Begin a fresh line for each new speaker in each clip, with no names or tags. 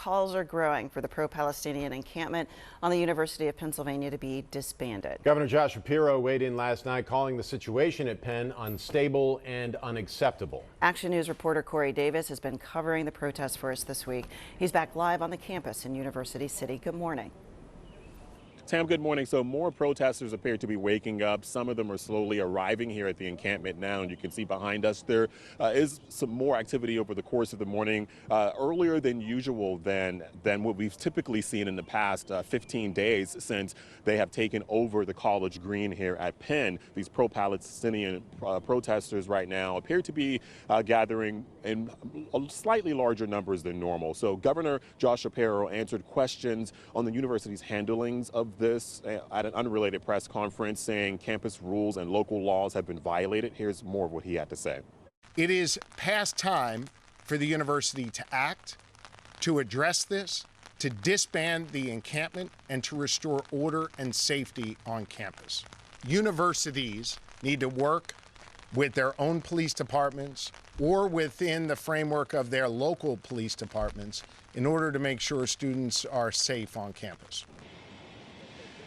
Calls are growing for the pro-Palestinian encampment on the University of Pennsylvania to be disbanded.
Governor Josh Shapiro weighed in last night, calling the situation at Penn unstable and unacceptable.
Action News reporter Corey Davis has been covering the protests for us this week. He's back live on the campus in University City. Good morning.
Tam, good morning. So more protesters appear to be waking up. Some of them are slowly arriving here at the encampment now, and you can see behind us there is some more activity over the course of the morning, earlier than usual than what we've typically seen in the past 15 days since they have taken over the college green here at Penn. These pro-Palestinian protesters right now appear to be gathering in slightly larger numbers than normal. So Governor Josh Shapiro answered questions on the university's handlings of this at an unrelated press conference, saying campus rules and local laws have been violated. Here's more of what he had to say.
It is past time for the university to act, to address this, to disband the encampment, and to restore order and safety on campus. Universities need to work with their own police departments or within the framework of their local police departments in order to make sure students are safe on campus.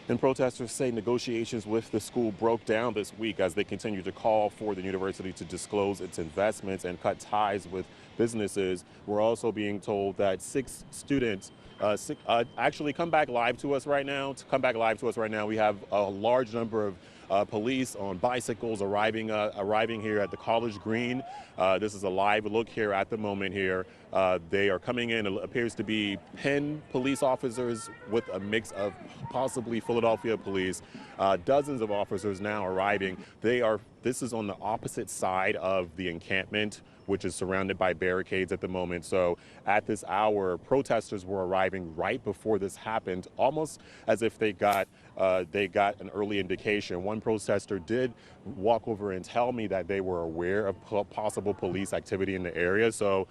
And protesters say negotiations with the school broke down this week as they continue to call for the university to disclose its investments and cut ties with businesses. We're also being told that 6 students actually come back live to us right now. We have a large number of police on bicycles arriving here at the college green. This is a live look here at the moment here. They are coming in. It appears to be Penn police officers with a mix of possibly Philadelphia police. Dozens of officers now arriving. This is on the opposite side of the encampment, which is surrounded by barricades at the moment. So at this hour, protesters were arriving right before this happened, almost as if they got an early indication. One protester did walk over and tell me that they were aware of possible police activity in the area. So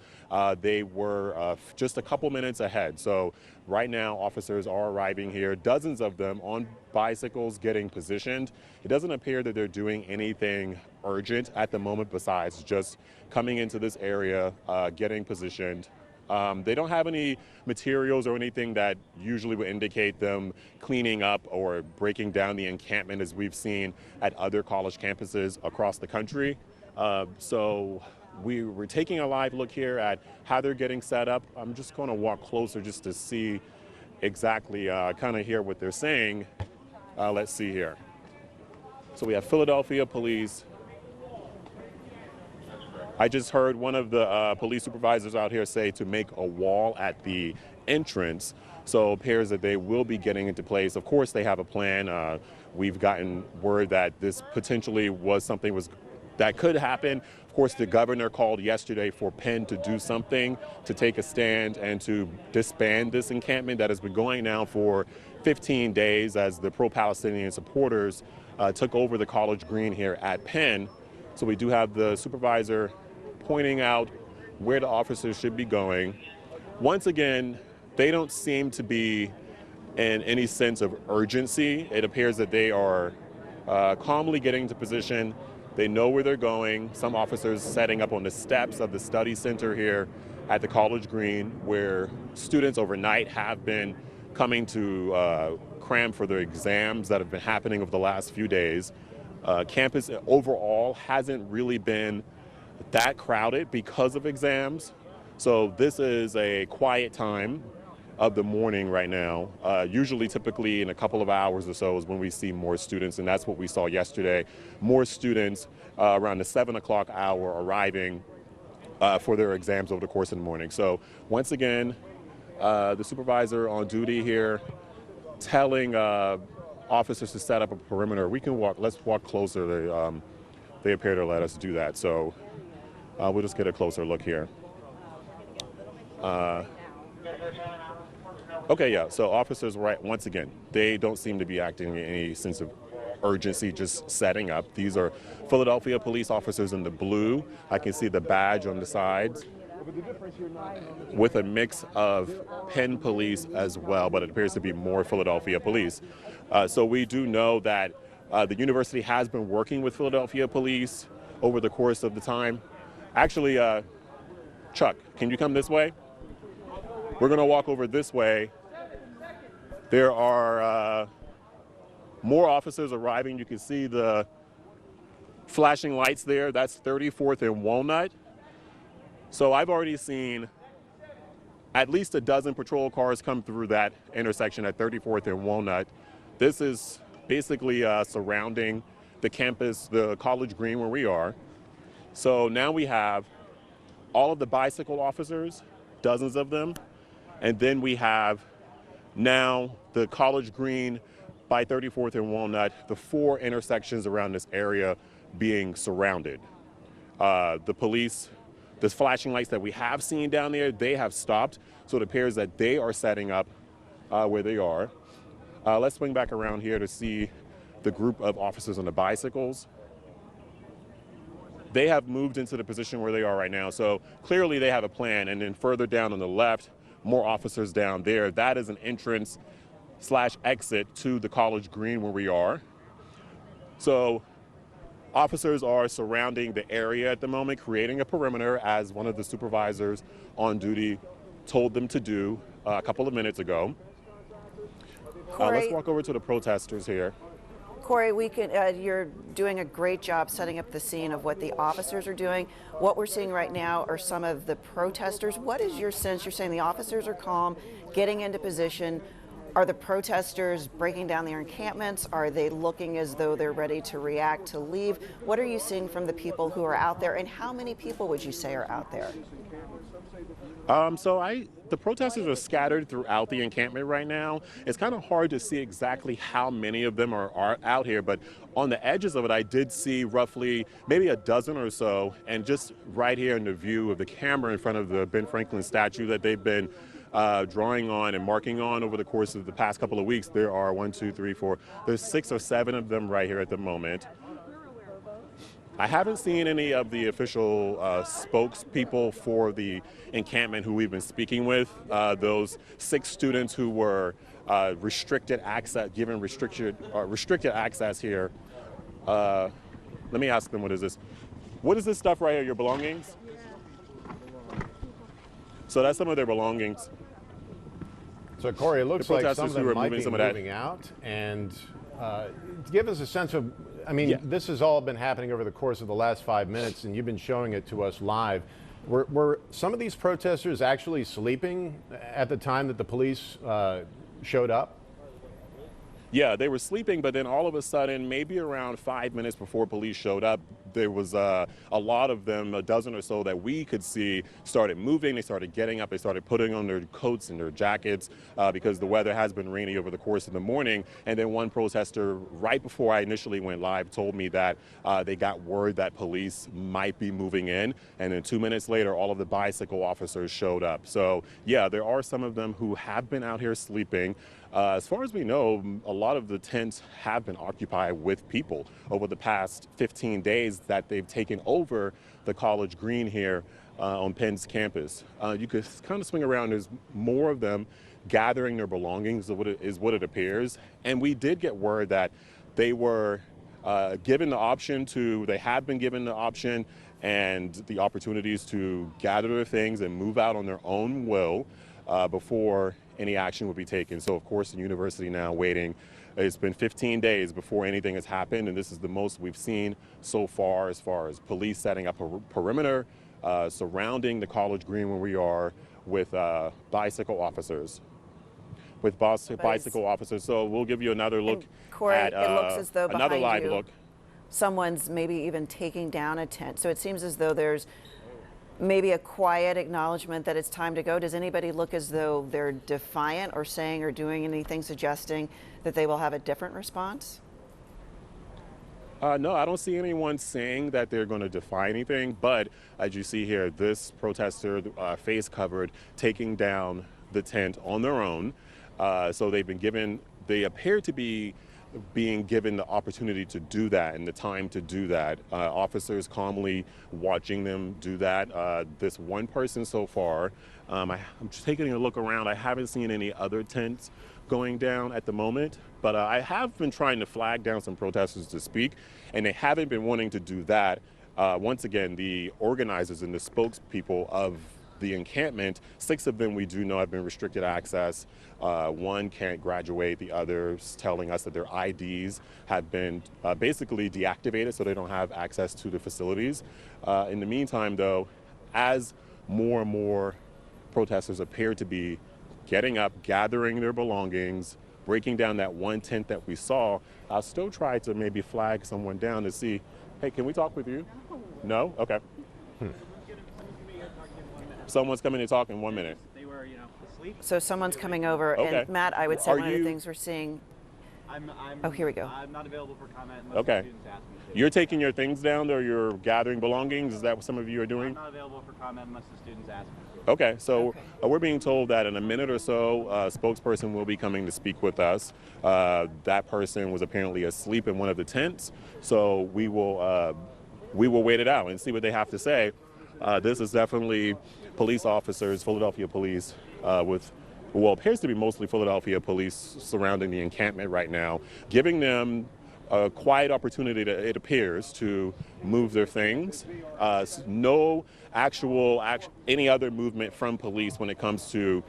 they were just a couple minutes ahead. So right now, officers are arriving here, dozens of them on bicycles getting positioned. It doesn't appear that they're doing anything urgent at the moment besides just coming into this area, getting positioned. They don't have any materials or anything that usually would indicate them cleaning up or breaking down the encampment as we've seen at other college campuses across the country. So we're taking a live look here at how they're getting set up. I'm just going to walk closer just to see exactly, kind of hear what they're saying. Let's see here. So we have Philadelphia police. I just heard one of the police supervisors out here say to make a wall at the entrance. So it appears that they will be getting into place. Of course, they have a plan. We've gotten word that this potentially was something that could happen. Of course, the governor called yesterday for Penn to do something, to take a stand and to disband this encampment that has been going now for 15 days as the pro-Palestinian supporters took over the college green here at Penn. So we do have the supervisor pointing out where the officers should be going. Once again, they don't seem to be in any sense of urgency. It appears that they are calmly getting into position. They know where they're going. Some officers setting up on the steps of the study center here at the college green, where students overnight have been coming to cram for their exams that have been happening over the last few days. Campus overall hasn't really been that crowded because of exams. So this is a quiet time of the morning right now. Usually, typically in a couple of hours or so is when we see more students, and that's what we saw yesterday. More students around the 7 o'clock hour arriving for their exams over the course of the morning. So once again, the supervisor on duty here telling officers to set up a perimeter. Let's walk closer. They appear to let us do that. So we'll just get a closer look here. Okay, yeah, so officers, right, once again, they don't seem to be acting in any sense of urgency, just setting up. These are Philadelphia police officers in the blue. I can see the badge on the sides, with a mix of Penn police as well, but it appears to be more Philadelphia police. So we do know that the university has been working with Philadelphia police over the course of the time. Actually, Chuck, can you come this way? We're going to walk over this way. There are more officers arriving. You can see the flashing lights there. That's 34th and Walnut. So I've already seen at least a dozen patrol cars come through that intersection at 34th and Walnut. This is basically surrounding the campus, the College Green where we are. So now we have all of the bicycle officers, dozens of them, and then we have now the College Green by 34th and Walnut, the 4 intersections around this area being surrounded. The police, the flashing lights that we have seen down there, they have stopped. So it appears that they are setting up where they are. Let's swing back around here to see the group of officers on the bicycles. They have moved into the position where they are right now. So clearly they have a plan. And then further down on the left, more officers down there. That is an entrance / exit to the College Green where we are. So officers are surrounding the area at the moment, creating a perimeter as one of the supervisors on duty told them to do a couple of minutes ago. Let's walk over to the protesters here.
Corey, you're doing a great job setting up the scene of what the officers are doing. What we're seeing right now are some of the protesters. What is your sense? You're saying the officers are calm, getting into position. Are the protesters breaking down their encampments? Are they looking as though they're ready to react, to leave? What are you seeing from the people who are out there, and how many people would you say are out there?
The protesters are scattered throughout the encampment right now. It's kind of hard to see exactly how many of them are out here, but on the edges of it, I did see roughly maybe a dozen or so, and just right here in the view of the camera in front of the Ben Franklin statue that they've been drawing on and marking on over the course of the past couple of weeks. There are 1, 2, 3, 4, there's 6 or 7 of them right here at the moment. I haven't seen any of the official spokespeople for the encampment who we've been speaking with. Those 6 students who were given restricted access here. Let me ask them, what is this? What is this stuff right here, your belongings? So that's some of their belongings.
So Corey, it looks like some of them might be
moving
out. And give us a sense of, This has all been happening over the course of the last 5 minutes, and you've been showing it to us live. Were some of these protesters actually sleeping at the time that the police showed up?
Yeah, they were sleeping, but then all of a sudden, maybe around 5 minutes before police showed up, there was a lot of them, a dozen or so that we could see, started moving. They started getting up. They started putting on their coats and their jackets because the weather has been rainy over the course of the morning. And then one protester, right before I initially went live, told me that they got word that police might be moving in. And then 2 minutes later, all of the bicycle officers showed up. So yeah, there are some of them who have been out here sleeping. As far as we know, a lot of the tents have been occupied with people over the past 15 days that they've taken over the College Green here on Penn's campus. You could kind of swing around. There's more of them gathering their belongings is what it appears. And we did get word that they were given the option they have been given the option and the opportunities to gather their things and move out on their own will before any action would be taken. So of course the university now waiting. It's been 15 days before anything has happened, and this is the most we've seen so far as police setting up a perimeter surrounding the College Green where we are with bicycle officers. So we'll give you another look.
And Corey,
at
it looks as though
another
behind
live
you,
look.
someone's maybe even taking down a tent. So it seems as though there's maybe a quiet acknowledgement that it's time to go. Does anybody look as though they're defiant or saying or doing anything suggesting that they will have a different response?
No, I don't see anyone saying that they're going to defy anything, but as you see here, this protester, face covered, taking down the tent on their own. So they appear to be being given the opportunity to do that and the time to do that. Officers calmly watching them do that. This one person so far, I'm just taking a look around. I haven't seen any other tents going down at the moment, but I have been trying to flag down some protesters to speak, and they haven't been wanting to do that. Once again, the organizers and the spokespeople of the encampment. 6 of them we do know have been restricted access. 1 can't graduate. The others telling us that their IDs have been basically deactivated, so they don't have access to the facilities. In the meantime, though, as more and more protesters appear to be getting up, gathering their belongings, breaking down that one tent that we saw, I'll still try to maybe flag someone down to see, hey, can we talk with you? No? Okay. Someone's coming to talk in 1 minute.
They were, asleep.
So someone's coming over,
Okay.
and Matt, I would say
Are
one of the
you-
things we're seeing.
I'm,
Oh, here we go.
I'm not available for comment unless
Okay.
the students ask me to.
You're taking your things down, or you're gathering belongings? Is that what some of you are
I'm
doing?
not available for comment unless the students ask me to.
Okay, so we're being told that in a minute or so, a spokesperson will be coming to speak with us. That person was apparently asleep in one of the tents, so we will wait it out and see what they have to say. This is definitely police officers, Philadelphia police, with what appears to be mostly Philadelphia police surrounding the encampment right now, giving them a quiet opportunity, it appears, to move their things. No actual any other movement from police when it comes to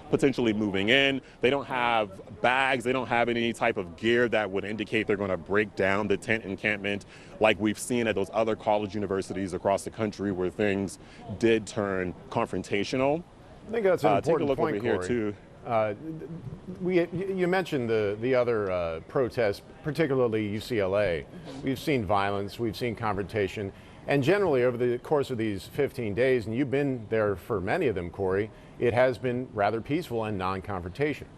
potentially moving in. They don't have bags. They don't have any type of gear that would indicate they're going to break down the tent encampment like we've seen at those other college universities across the country where things did turn confrontational.
I think that's an
Take a
important
look
point,
over here,
Corey.
too.
You mentioned the other protests, particularly UCLA. We've seen violence, we've seen confrontation, and generally over the course of these 15 days, and you've been there for many of them, Corey, it has been rather peaceful and non-confrontation.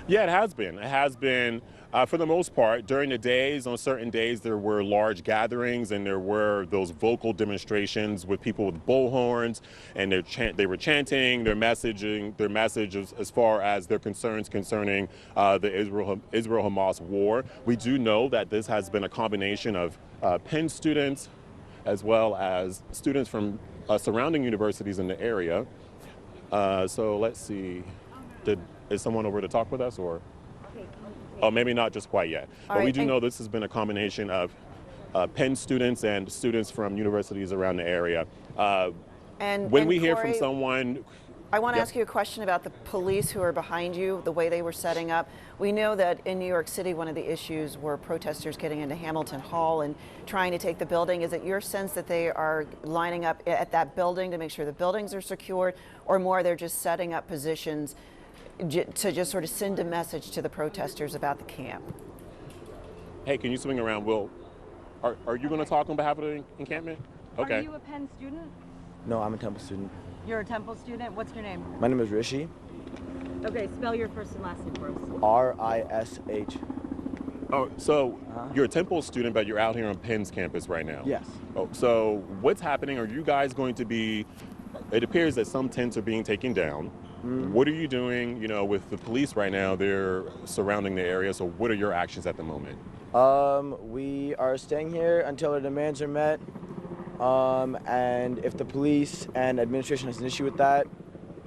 Yeah, it has been. It has been, for the most part, during the days, on certain days, there were large gatherings and there were those vocal demonstrations with people with bullhorns, and they were chanting their message as far as their concerns concerning the Israel-Hamas war. We do know that this has been a combination of Penn students as well as students from surrounding universities in the area. So let's see. Is someone over to talk with us, or? Oh, maybe not just quite yet.
All
But we
right,
do know this has been a combination of Penn students and students from universities around the area. When we hear from
Corey,
someone,
I want to
yeah.
ask you a question about the police who are behind you, the way they were setting up. We know that in New York City, one of the issues were protesters getting into Hamilton Hall and trying to take the building. Is it your sense that they are lining up at that building to make sure the buildings are secured, or more they're just setting up positions to just sort of send a message to the protesters about the camp?
hey, can you swing around? Are you going to talk on behalf of the encampment? Okay.
Are you a Penn student?
No, I'm a Temple student.
You're a Temple student? What's your name?
My name is Rishi.
Okay, spell your first and last name for us.
R-I-S-H.
Oh, so you're a Temple student, but you're out here on Penn's campus right now.
Yes.
Oh, so what's happening? Are you guys going to be? It appears that some tents are being taken down. What are you doing? With the police right now, they're surrounding the area. So what are your actions at the moment?
We are staying here until our demands are met. And if the police and administration has an issue with that,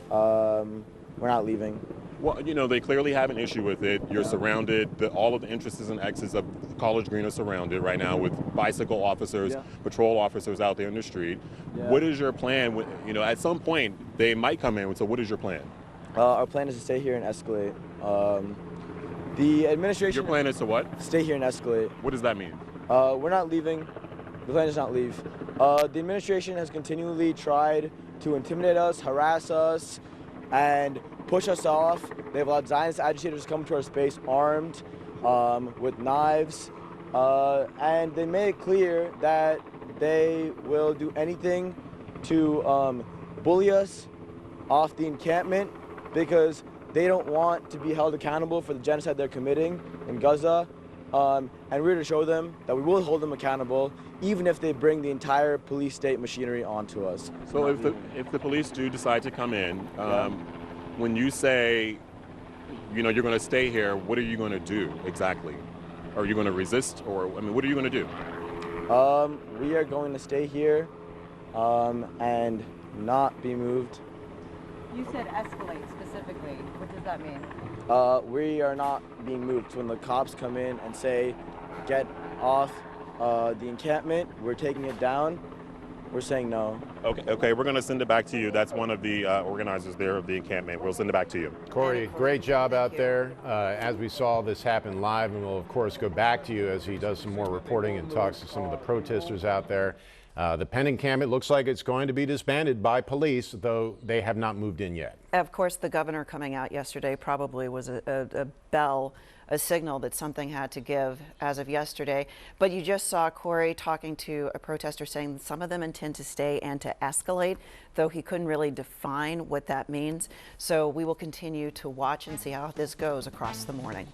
we're not leaving.
Well, they clearly have an issue with it. You're surrounded. All of the entrances and exits of College Green are surrounded right now with bicycle officers, patrol officers out there in the street. What is your plan? At some point, they might come in. So what is your plan?
Our plan is to stay here and escalate. The administration...
Your plan is to what?
Stay here and escalate.
What does that mean?
We're not leaving. The plan is not leave. The administration has continually tried to intimidate us, harass us, and push us off. They have allowed Zionist agitators come to our space armed with knives, and they made it clear that they will do anything to bully us off the encampment because they don't want to be held accountable for the genocide they're committing in Gaza. And we're here to show them that we will hold them accountable, even if they bring the entire police state machinery onto us.
So if the police do decide to come in, when you say, you're going to stay here, what are you going to do exactly? Are you going to resist, or what are you going to do?
We are going to stay here and not be moved.
You said escalate specifically. What does that mean?
We are not being moved. So when the cops come in and say, get off the encampment, we're taking it down, we're saying no.
Okay, we're going to send it back to you. That's one of the organizers there of the encampment. We'll send it back to you.
Corey, great job out there. As we saw this happen live, and we'll of course go back to you as he does some more reporting and talks to some of the protesters out there. The Penn encampment looks like it's going to be disbanded by police, though they have not moved in yet.
Of course, the governor coming out yesterday probably was a bell, a signal that something had to give as of yesterday. But you just saw Corey talking to a protester saying that some of them intend to stay and to escalate, though he couldn't really define what that means. So we will continue to watch and see how this goes across the morning.